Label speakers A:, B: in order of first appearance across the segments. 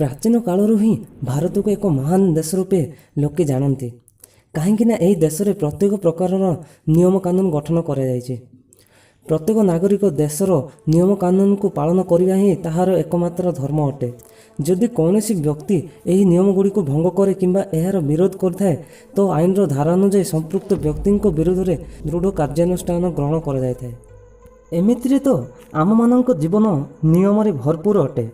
A: प्राचीन कालरू ही भारत को एक महान देश रूपे लोके जानती कहीं यही देश में प्रत्येक प्रकार नियम कानून गठन कर प्रत्येक नागरिक देशर नियम कानून को पालन करने ही ताहार एकमात्र धर्म अटे। जदि कौन व्यक्ति यही नियम गुड़ी को भंग करे किंबा यार विरोध करए तो आईन धारा अनुजाई संपृक्त व्यक्ति विरोध में दृढ़ कार्यानुष्ठान ग्रहण कर एमितिरे तो आम मान जीवन नियम भरपूर अटे।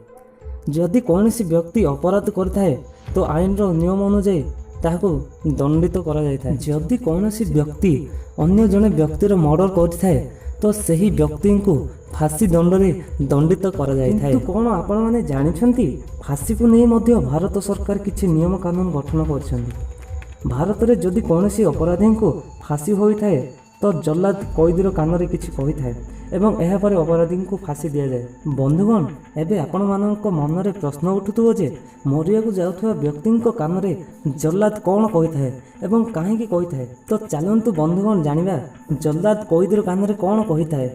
A: जदि कौन व्यक्ति अपराध करए तो आईन नियम अनुजाई ताहाको दंडित करा जायथाय। जदि कौन व्यक्ति अन्य जने व्यक्तिर मर्डर करथाय तो सही व्यक्ति को फांसी दंड में दंडित करा जायथाय। किंतु कौन आपण माने जानिछंती फांसी को नहीं मध्य भारत सरकार किछि नियम कानून गठन करछंती। भारत में जदि कौन अपराधी को फांसी होइथाय तो जल्लाद कैदीर कान में किछि कहिथाय एवं यह पर अपराधी को फांसी दि जाए। बंधुगण एबे आपण मानक मन में प्रश्न उठुथुबो जे मरिया को जाउथुवा व्यक्ति कान में जल्लाद कौन कहिथाय एवं काहेकि कहिथाय। तो चलंतु बंधुगण जानिबा जल्लाद कैदीर कान में कौन कहिथाय।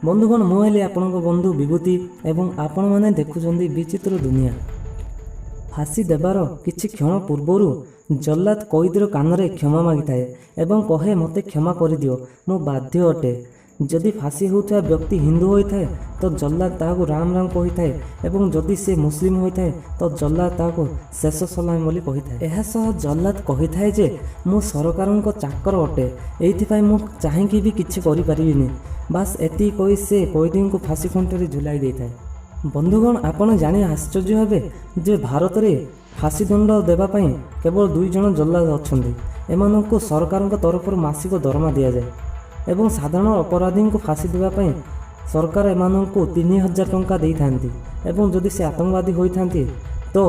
A: बंधुगण मु हेली आपणक बंधु विभूति एवं आपण माने देखुछंदी विचित्र दुनिया। फांसी देवार किछि क्षण पूर्वर जल्लाद कैदीर कान में क्षमा मागिथाए एवं कहे मते क्षमा कर दियो मु बाध्य अटे। जदि फांसी होता व्यक्ति हिंदू होता है तो जल्लाद ताको राम राम कही थाए एवं जदि से मुस्लिम होता है तो जल्लाद ताको शेष सलाम बोली कही थाए। एहा सह जल्लाद कही थाए जे मु सरकारक चाकर अटे एइथिपाई मु चाहिकी भी किछि करि परिबिनी बास एति कही से कैदी को फांसी खुंटे झुलाई दे थाए। बंधुगण आपण जानि आश्चर्य हेबे जे भारत में फांसी दंड देवाई केवल 2 जन जल्लाद अच्छे। एमानंको सरकारक तरफ मासिक दरमा दि जाए एवं साधारण अपराधी को फांसी देवाई सरकार एमानंको 3000 टंका दे थांती एवं जदि से आतंकवादी होइथांती तो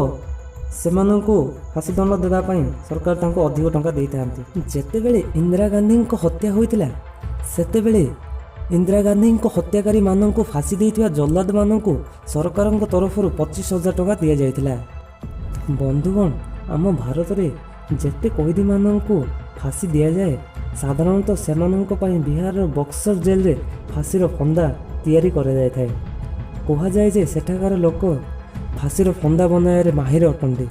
A: सेमानंको फांसी दंड देवाई सरकार तांको अधिक टंका दे थांती। जेतेबेले इंदिरा गांधी को हत्या होइतिला सेतेबेले इंदिरा गांधी को हत्याकारी मानंको फांसी देइथिबा जल्लाद मानंको सरकारक तरफ 25,000 टंका दि जाइतिला। बंधुगण आम भारत में जेते कैदी मानंको फांसी दि जाए साधारणतः सेमानंको पई बिहार बक्सर जेल रे फांसीर फंदा तैयारी करा जाय थाए। कहा जाए जे सेठाकार लोक फांसीर फंदा बनाए माहिर अटंती।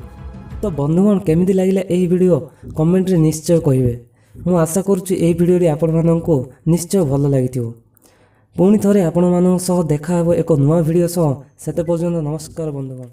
A: तो बंधुगण केमिति लागिला एही वीडियो कमेंट रे निश्चय कहिबे। मु आशा करूची एही वीडियो रे आपण मानंको निश्चय भल लागिथिबो। पुणी थरे आपण मानक सह देखा हेबो एक नुआ वीडियो सह। सेते पर्यंत नमस्कार बंधुगण।